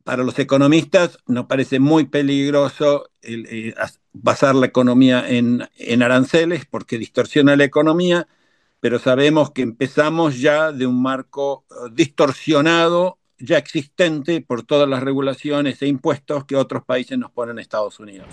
para los economistas nos parece muy peligroso basar la economía en aranceles porque distorsiona la economía, pero sabemos que empezamos ya de un marco distorsionado, ya existente por todas las regulaciones e impuestos que otros países nos ponen a Estados Unidos.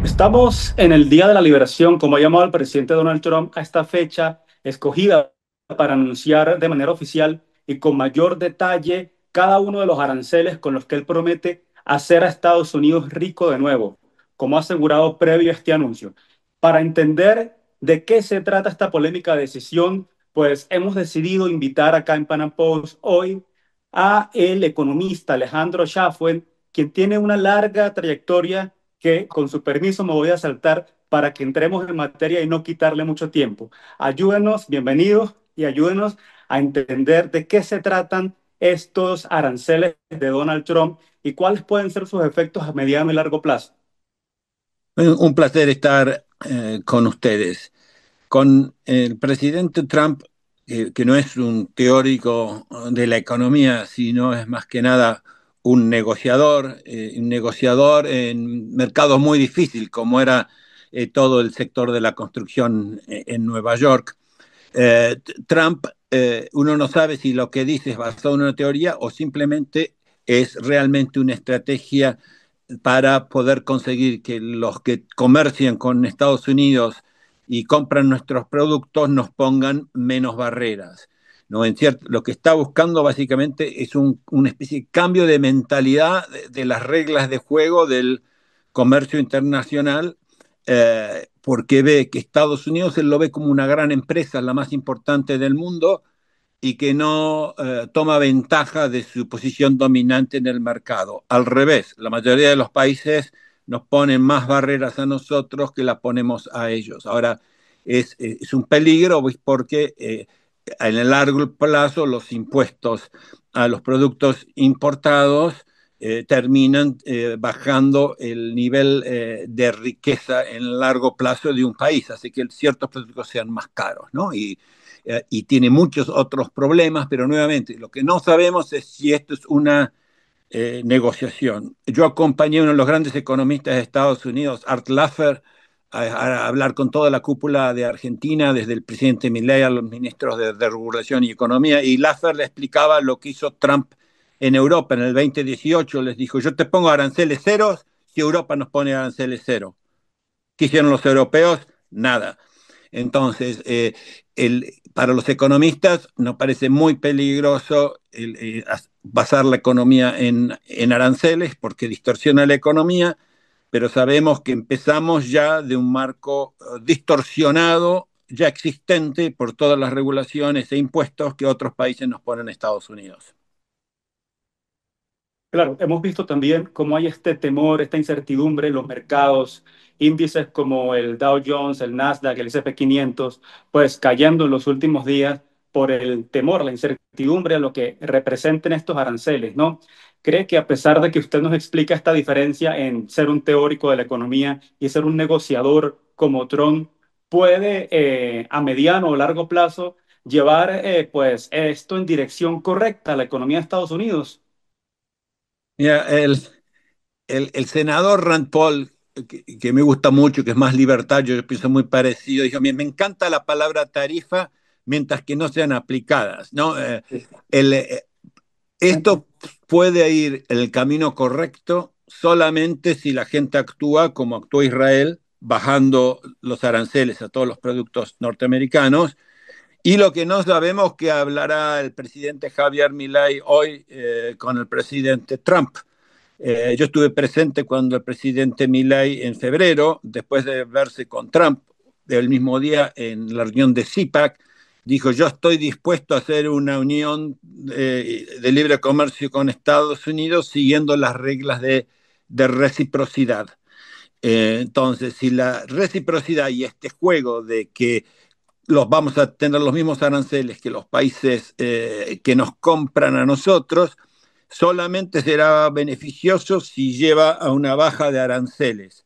Estamos en el Día de la Liberación, como ha llamado el presidente Donald Trump a esta fecha escogida para anunciar de manera oficial y con mayor detalle cada uno de los aranceles con los que él promete hacer a Estados Unidos rico de nuevo, como ha asegurado previo a este anuncio. Para entender de qué se trata esta polémica decisión, pues hemos decidido invitar acá en Panam Post hoy a el economista Alejandro Schaffer, quien tiene una larga trayectoria que con su permiso me voy a saltar para que entremos en materia y no quitarle mucho tiempo. Ayúdenos, bienvenidos y ayúdenos a entender de qué se tratan estos aranceles de Donald Trump y cuáles pueden ser sus efectos a mediano y largo plazo. Un placer estar con ustedes. Con el presidente Trump, que no es un teórico de la economía, sino es más que nada un negociador en mercados muy difíciles, como era todo el sector de la construcción en Nueva York. Trump, uno no sabe si lo que dice es basado en una teoría o simplemente es realmente una estrategia para poder conseguir que los que comercian con Estados Unidos y compran nuestros productos nos pongan menos barreras. ¿No? Lo que está buscando básicamente es una especie de cambio de mentalidad de las reglas de juego del comercio internacional, porque ve que Estados Unidos él lo ve como una gran empresa, la más importante del mundo, y que no toma ventaja de su posición dominante en el mercado. Al revés, la mayoría de los países nos ponen más barreras a nosotros que las ponemos a ellos. Ahora, es un peligro pues, porque en el largo plazo los impuestos a los productos importados terminan bajando el nivel de riqueza en el largo plazo de un país, así que ciertos productos sean más caros, ¿no? Y tiene muchos otros problemas, pero nuevamente lo que no sabemos es si esto es una negociación. Yo acompañé a uno de los grandes economistas de Estados Unidos, Art Laffer, a hablar con toda la cúpula de Argentina, desde el presidente Milei a los ministros de Regulación y Economía, y Laffer le explicaba lo que hizo Trump en Europa en el 2018. Les dijo, yo te pongo aranceles ceros si Europa nos pone aranceles cero. ¿Qué hicieron los europeos? Nada. Entonces, para los economistas nos parece muy peligroso basar la economía en aranceles porque distorsiona la economía, pero sabemos que empezamos ya de un marco distorsionado, ya existente por todas las regulaciones e impuestos que otros países nos ponen a Estados Unidos. Claro, hemos visto también cómo hay este temor, esta incertidumbre en los mercados, índices como el Dow Jones, el Nasdaq, el S&P 500, pues cayendo en los últimos días por el temor, la incertidumbre a lo que representen estos aranceles, ¿no? ¿Cree que a pesar de que usted nos explica esta diferencia en ser un teórico de la economía y ser un negociador como Trump, puede a mediano o largo plazo llevar pues esto en dirección correcta a la economía de Estados Unidos? Mira, el senador Rand Paul, que me gusta mucho, que es más libertario, yo pienso muy parecido, dijo, me encanta la palabra tarifa mientras que no sean aplicadas, ¿no? El, esto puede ir en el camino correcto solamente si la gente actúa como actuó Israel, bajando los aranceles a todos los productos norteamericanos. Y lo que no sabemos que hablará el presidente Javier Milei hoy con el presidente Trump. Yo estuve presente cuando el presidente Milei en febrero, después de verse con Trump el mismo día en la reunión de CIPAC, dijo, yo estoy dispuesto a hacer una unión de libre comercio con Estados Unidos siguiendo las reglas de reciprocidad. Entonces, si la reciprocidad y este juego de que los vamos a tener los mismos aranceles que los países que nos compran a nosotros, solamente será beneficioso si lleva a una baja de aranceles.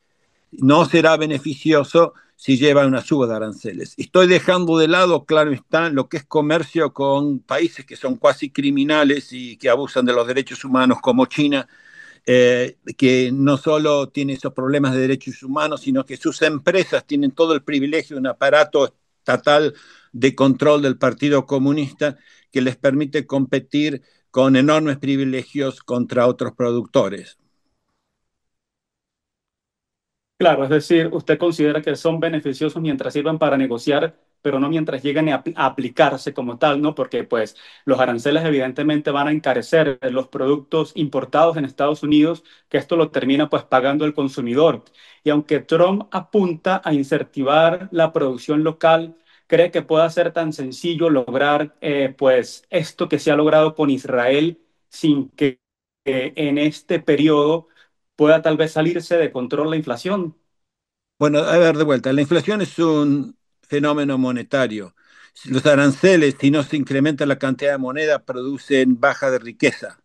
No será beneficioso si lleva una suba de aranceles. Estoy dejando de lado, claro está, lo que es comercio con países que son cuasi criminales y que abusan de los derechos humanos como China, que no solo tiene esos problemas de derechos humanos, sino que sus empresas tienen todo el privilegio de un aparato estatal de control del Partido Comunista que les permite competir con enormes privilegios contra otros productores. Claro, es decir, usted considera que son beneficiosos mientras sirvan para negociar, pero no mientras lleguen a aplicarse como tal, ¿no? Porque pues los aranceles evidentemente van a encarecer los productos importados en Estados Unidos, que esto lo termina pues pagando el consumidor. Y aunque Trump apunta a incentivar la producción local, ¿cree que pueda ser tan sencillo lograr pues esto que se ha logrado con Israel sin que en este periodo pueda tal vez salirse de control la inflación? Bueno, a ver, de vuelta, la inflación es un fenómeno monetario. Los aranceles, si no se incrementa la cantidad de moneda, producen baja de riqueza.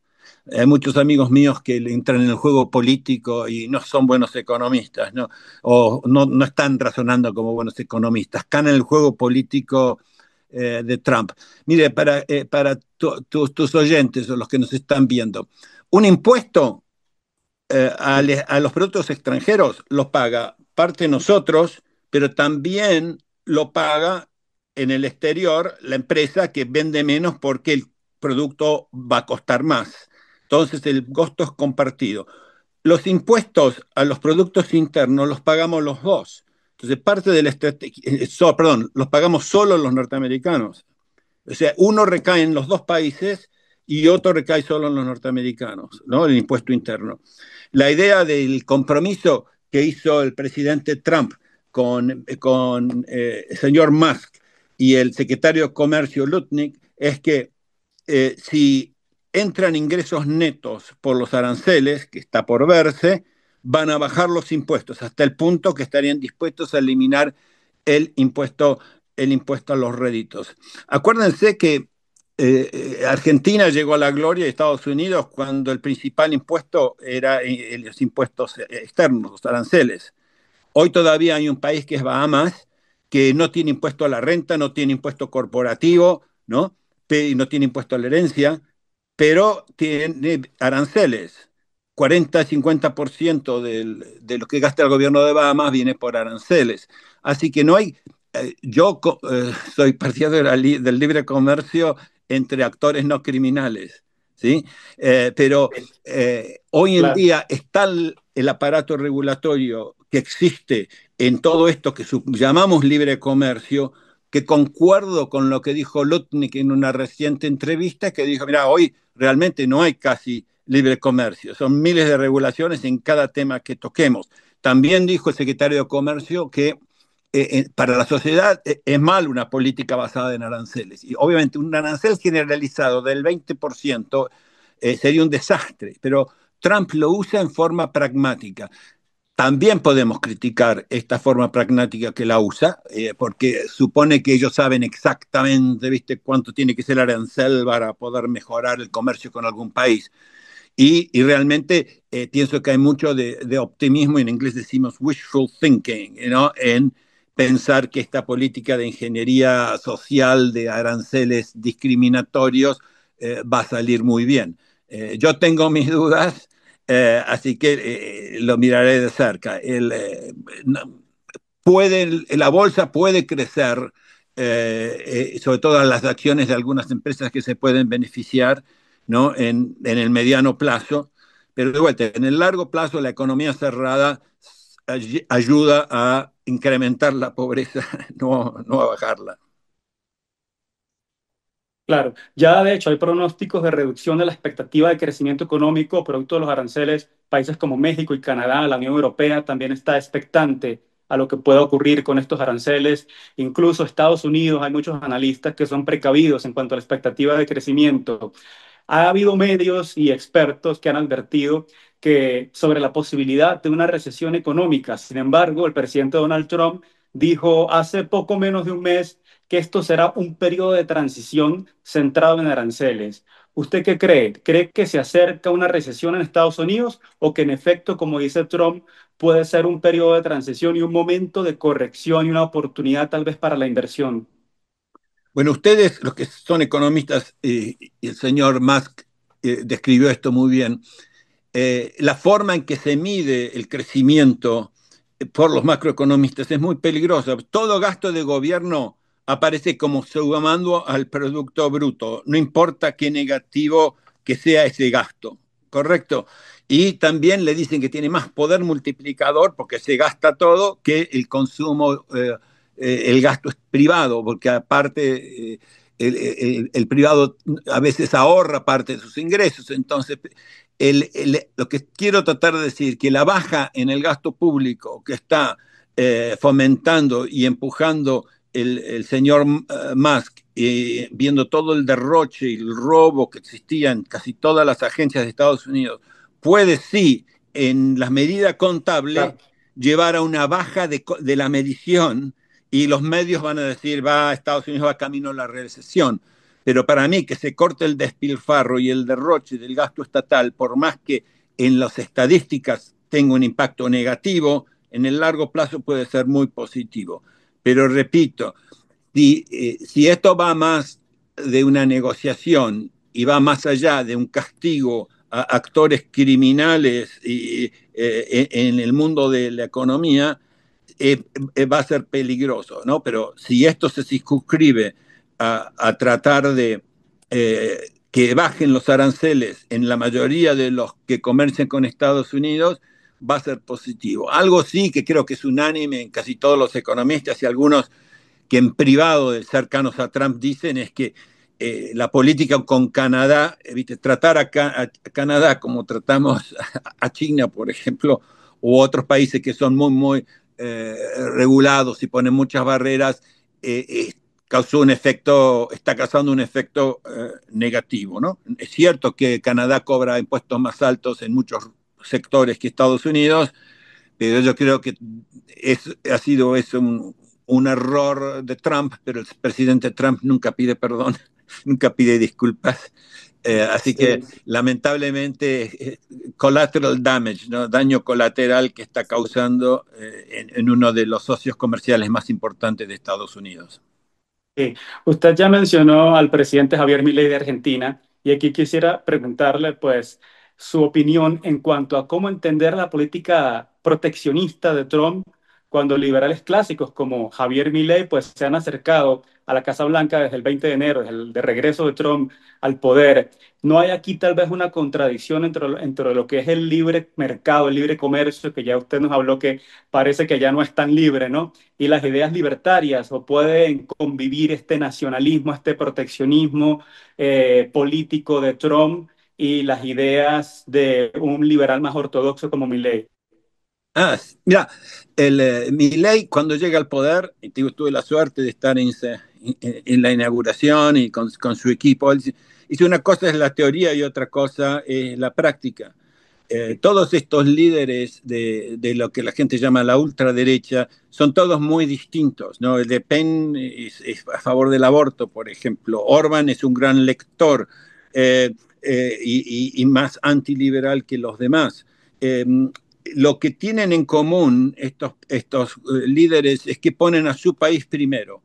Hay muchos amigos míos que entran en el juego político y no son buenos economistas, ¿no? O no están razonando como buenos economistas, están en el juego político de Trump. Mire, para tus oyentes o los que nos están viendo, un impuesto a los productos extranjeros los paga parte nosotros, pero también lo paga en el exterior la empresa que vende menos porque el producto va a costar más. Entonces el costo es compartido. Los impuestos a los productos internos los pagamos los dos. Entonces parte de la estrategia, perdón, los pagamos solo los norteamericanos. O sea, uno recae en los dos países y otro recae solo en los norteamericanos, ¿no? El impuesto interno. La idea del compromiso que hizo el presidente Trump con el señor Musk y el secretario de Comercio Lutnick es que si entran ingresos netos por los aranceles, que está por verse, van a bajar los impuestos hasta el punto que estarían dispuestos a eliminar el impuesto, el impuesto a los réditos. Acuérdense que Argentina llegó a la gloria de Estados Unidos cuando el principal impuesto era los impuestos externos, los aranceles. Hoy todavía hay un país que es Bahamas, que no tiene impuesto a la renta, no tiene impuesto corporativo, ¿no? No tiene impuesto a la herencia, pero tiene aranceles. 40-50% de lo que gasta el gobierno de Bahamas viene por aranceles. Así que no hay, yo soy partidario del libre comercio entre actores no criminales, ¿sí? Pero hoy en Claro. día está el aparato regulatorio que existe en todo esto que llamamos libre comercio, que concuerdo con lo que dijo Lutnick en una reciente entrevista, que dijo, mira, hoy realmente no hay casi libre comercio, son miles de regulaciones en cada tema que toquemos. También dijo el secretario de Comercio que para la sociedad es mal una política basada en aranceles. Y obviamente un arancel generalizado del 20% sería un desastre, pero Trump lo usa en forma pragmática. También podemos criticar esta forma pragmática que la usa, porque supone que ellos saben exactamente, ¿viste?, cuánto tiene que ser el arancel para poder mejorar el comercio con algún país. Y realmente pienso que hay mucho de optimismo, en inglés decimos wishful thinking, ¿no? En pensar que esta política de ingeniería social, de aranceles discriminatorios, va a salir muy bien. Yo tengo mis dudas, así que lo miraré de cerca. La bolsa puede crecer, sobre todo las acciones de algunas empresas que se pueden beneficiar, ¿no? En el mediano plazo, pero de vuelta, en el largo plazo la economía cerrada ayuda a incrementar la pobreza, no a bajarla. Claro, ya de hecho hay pronósticos de reducción de la expectativa de crecimiento económico producto de los aranceles. Países como México y Canadá, la Unión Europea también está expectante a lo que pueda ocurrir con estos aranceles. Incluso Estados Unidos, hay muchos analistas que son precavidos en cuanto a la expectativa de crecimiento. Ha habido medios y expertos que han advertido que sobre la posibilidad de una recesión económica. Sin embargo, el presidente Donald Trump dijo hace poco menos de un mes que esto será un periodo de transición centrado en aranceles. ¿Usted qué cree? ¿Cree que se acerca una recesión en Estados Unidos o que en efecto, como dice Trump, puede ser un periodo de transición y un momento de corrección y una oportunidad tal vez para la inversión? Bueno, ustedes, los que son economistas, y el señor Musk describió esto muy bien, la forma en que se mide el crecimiento por los macroeconomistas es muy peligrosa. Todo gasto de gobierno aparece como sumando al Producto Bruto, no importa qué negativo que sea ese gasto, ¿correcto? Y también le dicen que tiene más poder multiplicador porque se gasta todo que el consumo, el gasto es privado, porque aparte el privado a veces ahorra parte de sus ingresos, entonces lo que quiero tratar de decir, que la baja en el gasto público que está fomentando y empujando el señor Musk, viendo todo el derroche y el robo que existía en casi todas las agencias de Estados Unidos, puede sí, en la medida contable, Claro. llevar a una baja de la medición y los medios van a decir, va, Estados Unidos va camino a la recesión. Pero para mí que se corte el despilfarro y el derroche del gasto estatal, por más que en las estadísticas tenga un impacto negativo, en el largo plazo puede ser muy positivo. Pero repito, si esto va más de una negociación y va más allá de un castigo a actores criminales en el mundo de la economía, va a ser peligroso, ¿no? Pero si esto se circunscribe a tratar de que bajen los aranceles en la mayoría de los que comercian con Estados Unidos, va a ser positivo. Algo sí que creo que es unánime en casi todos los economistas y algunos que en privado cercanos a Trump dicen es que la política con Canadá, ¿viste? Tratar a Canadá como tratamos a China, por ejemplo, u otros países que son muy regulados y ponen muchas barreras, causó un efecto, está causando un efecto negativo, ¿no? Es cierto que Canadá cobra impuestos más altos en muchos sectores que Estados Unidos, pero yo creo que ha sido eso un error de Trump, pero el presidente Trump nunca pide perdón, nunca pide disculpas. Así que Sí. lamentablemente, collateral damage, ¿no? Daño colateral que está causando en uno de los socios comerciales más importantes de Estados Unidos. Sí. Usted ya mencionó al presidente Javier Milei de Argentina y aquí quisiera preguntarle, pues, su opinión en cuanto a cómo entender la política proteccionista de Trump cuando liberales clásicos como Javier Milei, pues, se han acercado a la Casa Blanca desde el 20 de enero, desde el de regreso de Trump al poder. ¿No hay aquí tal vez una contradicción entre lo que es el libre mercado, el libre comercio, que ya usted nos habló que parece que ya no es tan libre, ¿no? Y las ideas libertarias, o pueden convivir este nacionalismo, este proteccionismo político de Trump y las ideas de un liberal más ortodoxo como Milley? Mira, Milei cuando llega al poder, y tuve la suerte de estar en la inauguración y con su equipo, él dice una cosa es la teoría y otra cosa es la práctica. Todos estos líderes de lo que la gente llama la ultraderecha son todos muy distintos, ¿no? Le Pen es a favor del aborto, por ejemplo. Orban es un gran lector y más antiliberal que los demás. Lo que tienen en común estos líderes es que ponen a su país primero.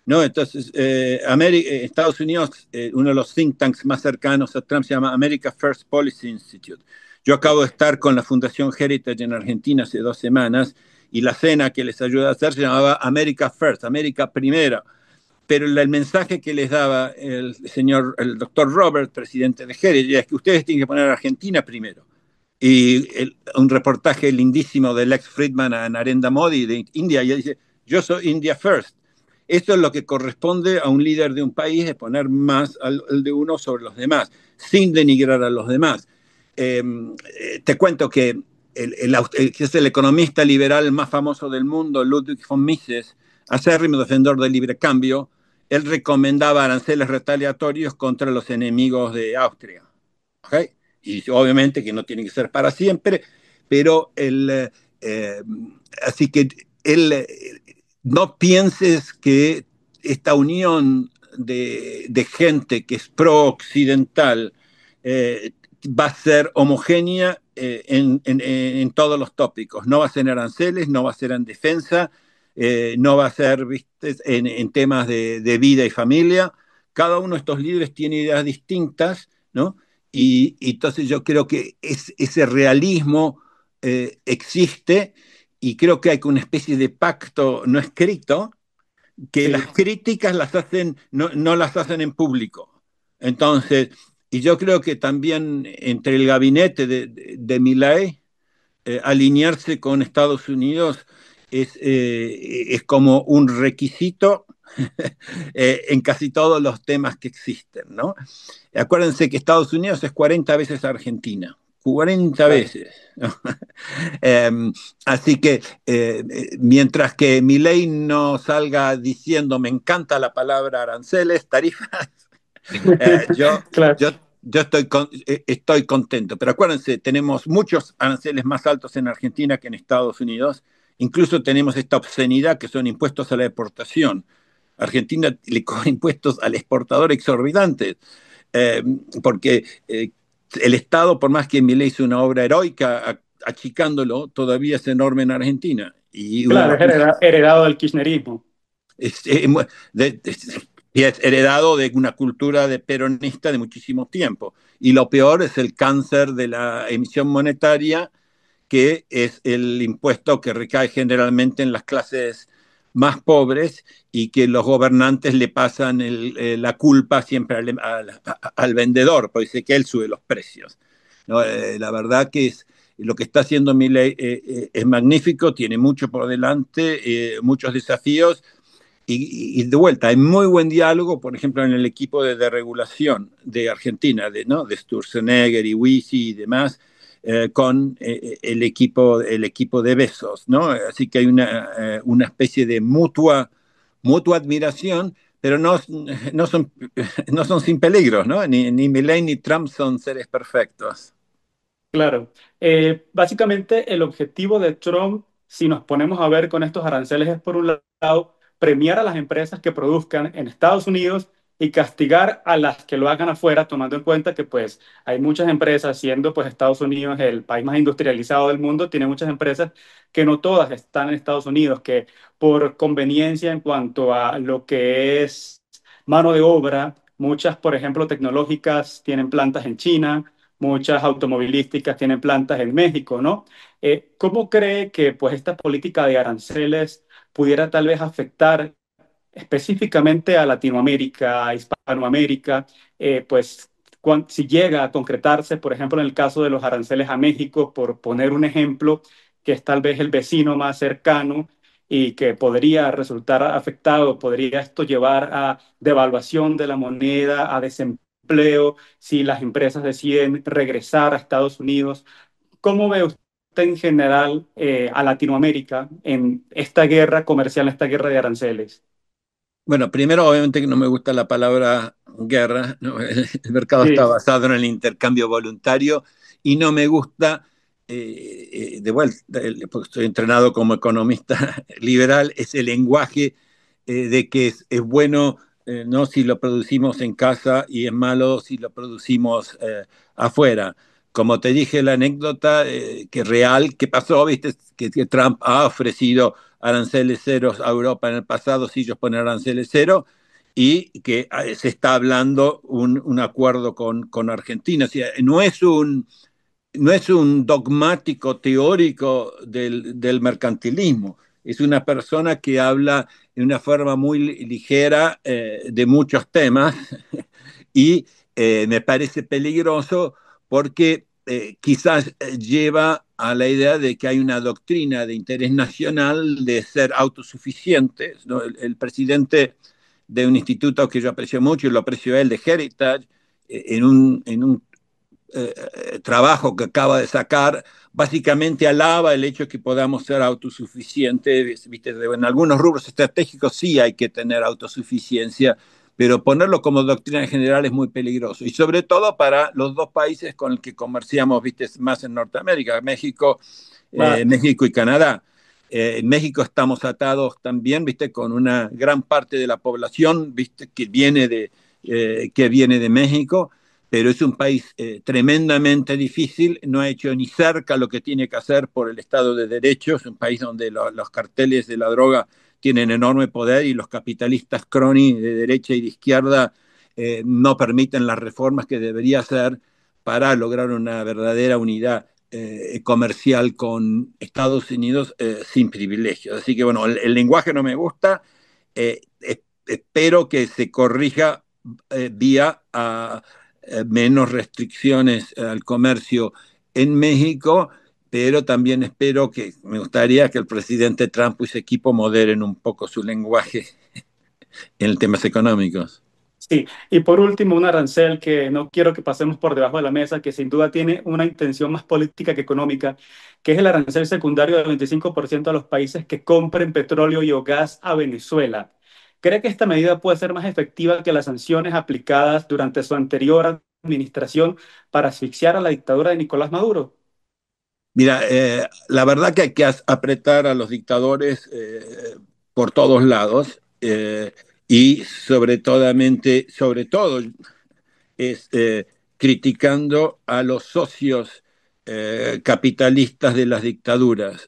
¿No? Entonces, Estados Unidos, uno de los think tanks más cercanos a Trump se llama America First Policy Institute. Yo acabo de estar con la Fundación Heritage en Argentina hace 2 semanas y la cena que les ayuda a hacer se llamaba America First, América Primero. Pero el mensaje que les daba el doctor Robert, presidente de Heritage, es que ustedes tienen que poner a Argentina primero. Y un reportaje lindísimo del ex Friedman a Narendra Modi de India, y él dice, yo soy India First. Esto es lo que corresponde a un líder de un país, de poner más al de uno sobre los demás, sin denigrar a los demás. Te cuento que que es el economista liberal más famoso del mundo, Ludwig von Mises, acérrimo defensor del libre cambio, él recomendaba aranceles retaliatorios contra los enemigos de Austria. ¿Okay? Y obviamente que no tiene que ser para siempre, pero así que él, no pienses que esta unión de gente que es pro-occidental eh, va a ser homogénea en todos los tópicos. No va a ser en aranceles, no va a ser en defensa, no va a ser, ¿viste? En temas de vida y familia. Cada uno de estos líderes tiene ideas distintas, ¿no? Y entonces yo creo que ese realismo existe y creo que hay una especie de pacto no escrito que las Sí, críticas las hacen, no las hacen en público. Entonces, y yo creo que también entre el gabinete de Milei, alinearse con Estados Unidos es como un requisito en casi todos los temas que existen, ¿no? Acuérdense que Estados Unidos es 40 veces Argentina. 40 claro. veces. ¿No? Eh, Así que mientras que Milei no salga diciendo me encanta la palabra aranceles, tarifas, eh, yo, Claro. yo estoy contento. Pero acuérdense, tenemos muchos aranceles más altos en Argentina que en Estados Unidos. Incluso tenemos esta obscenidad que son impuestos a la exportación. Argentina le cobra impuestos al exportador exorbitantes, eh, porque el Estado, por más que Milei hizo una obra heroica achicándolo, todavía es enorme en Argentina. Y Claro, es heredado del kirchnerismo. es, es, de, y es heredado de una cultura de peronista de muchísimo tiempo. Y lo peor es el cáncer de la emisión monetaria, que es el impuesto que recae generalmente en las clases más pobres y que los gobernantes le pasan la culpa siempre al vendedor, porque dice que él sube los precios. No, la verdad que es lo que está haciendo Milei es magnífico, tiene mucho por delante, muchos desafíos y de vuelta, hay muy buen diálogo, por ejemplo, en el equipo de regulación de Argentina, ¿no? De Sturzenegger y Wisi y demás, con el equipo de Besos, ¿no? Así que hay una especie de mutua admiración, pero no son sin peligros, ¿no? Ni Milei ni Trump son seres perfectos. Claro. Básicamente el objetivo de Trump, si nos ponemos a ver con estos aranceles, es por un lado premiar a las empresas que produzcan en Estados Unidos y castigar a las que lo hagan afuera, tomando en cuenta que pues hay muchas empresas, siendo pues Estados Unidos el país más industrializado del mundo, tiene muchas empresas que no todas están en Estados Unidos, que por conveniencia en cuanto a lo que es mano de obra, muchas, por ejemplo, tecnológicas tienen plantas en China, muchas automovilísticas tienen plantas en México, ¿no? ¿Cómo cree que pues esta política de aranceles pudiera tal vez afectar específicamente a Latinoamérica, a Hispanoamérica? Pues si llega a concretarse, por ejemplo, en el caso de los aranceles a México, por poner un ejemplo, que es tal vez el vecino más cercano y que podría resultar afectado, podría esto llevar a devaluación de la moneda, a desempleo, si las empresas deciden regresar a Estados Unidos. ¿Cómo ve usted en general a Latinoamérica en esta guerra comercial, esta guerra de aranceles? Bueno, primero, obviamente que no me gusta la palabra guerra, ¿no? El mercado está Sí, basado en el intercambio voluntario y no me gusta, de vuelta, porque estoy entrenado como economista liberal, ese lenguaje de que es bueno, ¿no? Si lo producimos en casa y es malo si lo producimos afuera. Como te dije, la anécdota que real, que pasó, viste, que Trump ha ofrecido aranceles ceros a Europa en el pasado, si ellos ponen aranceles cero, y que se está hablando un acuerdo con Argentina. O sea, no es un dogmático teórico del mercantilismo, es una persona que habla de una forma muy ligera de muchos temas y me parece peligroso porque quizás lleva a la idea de que hay una doctrina de interés nacional de ser autosuficientes, ¿no? El presidente de un instituto que yo aprecio mucho y lo aprecio él, de Heritage, en un trabajo que acaba de sacar, básicamente alaba el hecho de que podamos ser autosuficientes. ¿Viste? En algunos rubros estratégicos sí hay que tener autosuficiencia, pero ponerlo como doctrina general es muy peligroso. Y sobre todo para los dos países con los que comerciamos, ¿viste? Más en Norteamérica, va, México y Canadá. En México estamos atados también, ¿viste? Con una gran parte de la población, ¿viste? Que viene de México, pero es un país tremendamente difícil, no ha hecho ni cerca lo que tiene que hacer por el Estado de Derecho, es un país donde los carteles de la droga tienen enorme poder y los capitalistas crony de derecha y de izquierda no permiten las reformas que debería hacer para lograr una verdadera unidad comercial con Estados Unidos sin privilegios. Así que bueno, el lenguaje no me gusta, espero que se corrija vía a menos restricciones al comercio en México, pero también espero que, me gustaría que el presidente Trump y su equipo moderen un poco su lenguaje en temas económicos. Sí, y por último, un arancel que no quiero que pasemos por debajo de la mesa, que sin duda tiene una intención más política que económica, que es el arancel secundario del 25% a los países que compren petróleo y o gas a Venezuela. ¿Cree que esta medida puede ser más efectiva que las sanciones aplicadas durante su anterior administración para asfixiar a la dictadura de Nicolás Maduro? Mira, la verdad que hay que apretar a los dictadores por todos lados y sobre todo es criticando a los socios capitalistas de las dictaduras.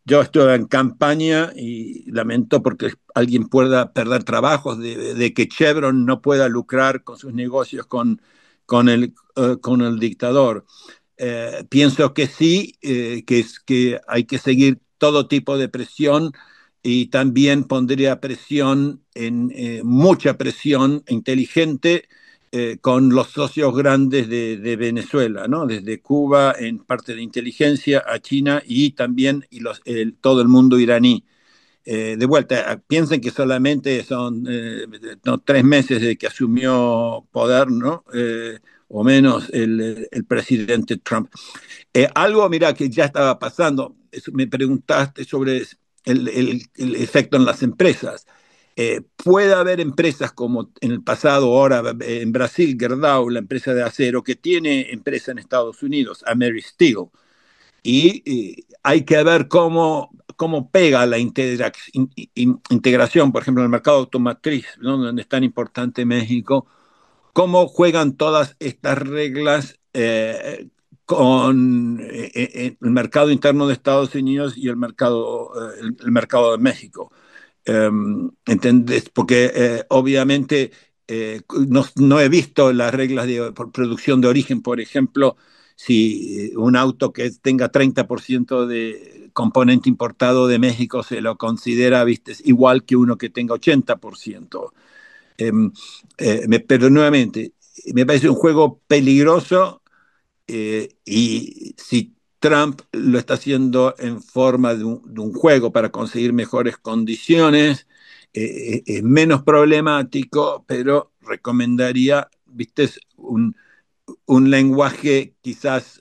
Yo estuve en campaña y lamento porque alguien pueda perder trabajos, de que Chevron no pueda lucrar con sus negocios con el dictador. Pienso que sí, que hay que seguir todo tipo de presión y también pondría presión, mucha presión inteligente con los socios grandes Venezuela, ¿no? Desde Cuba en parte de inteligencia a China y también todo el mundo iraní. De vuelta, piensen que solamente son no, 3 meses de que asumió poder, ¿no? O menos el presidente Trump. Algo, mira, que ya estaba pasando, me preguntaste sobre el efecto en las empresas. Puede haber empresas como en el pasado, ahora en Brasil, Gerdau, la empresa de acero, que tiene empresa en Estados Unidos, Ameristeel, y hay que ver cómo pega la integración, por ejemplo, en el mercado automotriz, ¿no? Donde es tan importante México, cómo juegan todas estas reglas con el mercado interno de Estados Unidos y el mercado de México. ¿Entendés? Porque obviamente no he visto las reglas de por producción de origen, por ejemplo, si un auto que tenga 30% de componente importado de México se lo considera, viste, igual que uno que tenga 80%. Eh, pero nuevamente, me parece un juego peligroso y si Trump lo está haciendo en forma de un juego para conseguir mejores condiciones, es menos problemático, pero recomendaría, viste, un lenguaje quizás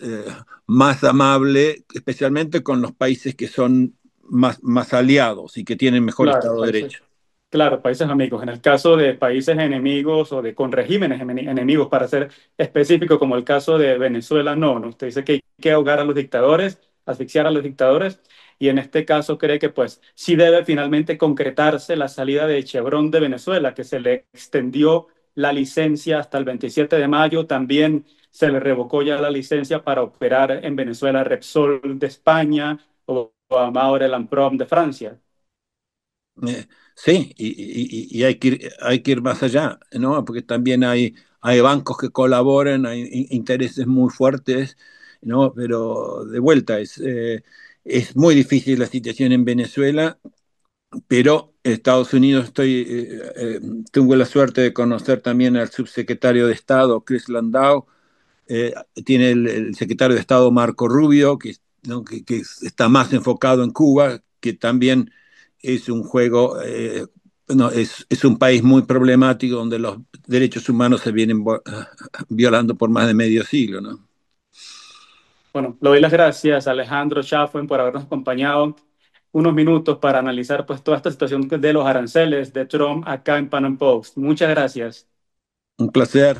más amable, especialmente con los países que son más aliados y que tienen mejor Claro, Estado de países. Derecho. Claro, países amigos. En el caso de países enemigos o de con regímenes enemigos, para ser específico, como el caso de Venezuela, no, no. Usted dice que hay que ahogar a los dictadores, asfixiar a los dictadores, y en este caso cree que pues sí debe finalmente concretarse la salida de Chevron de Venezuela, que se le extendió la licencia hasta el 27 de mayo. También se le revocó ya la licencia para operar en Venezuela Repsol de España o Amaur el Amprom de Francia. Sí, y hay que ir más allá, ¿no? Porque también hay bancos que colaboran, hay intereses muy fuertes, ¿no? Pero de vuelta, es muy difícil la situación en Venezuela, pero Estados Unidos tuve la suerte de conocer también al subsecretario de Estado, Chris Landau, eh, tiene el secretario de Estado Marco Rubio, ¿no? que está más enfocado en Cuba, que también es un juego, no, es un país muy problemático donde los derechos humanos se vienen violando por más de medio siglo, ¿no? Bueno, le doy las gracias a Alejandro Schaffen por habernos acompañado unos minutos para analizar pues toda esta situación de los aranceles de Trump acá en Pan Am Post. Muchas gracias. Un placer.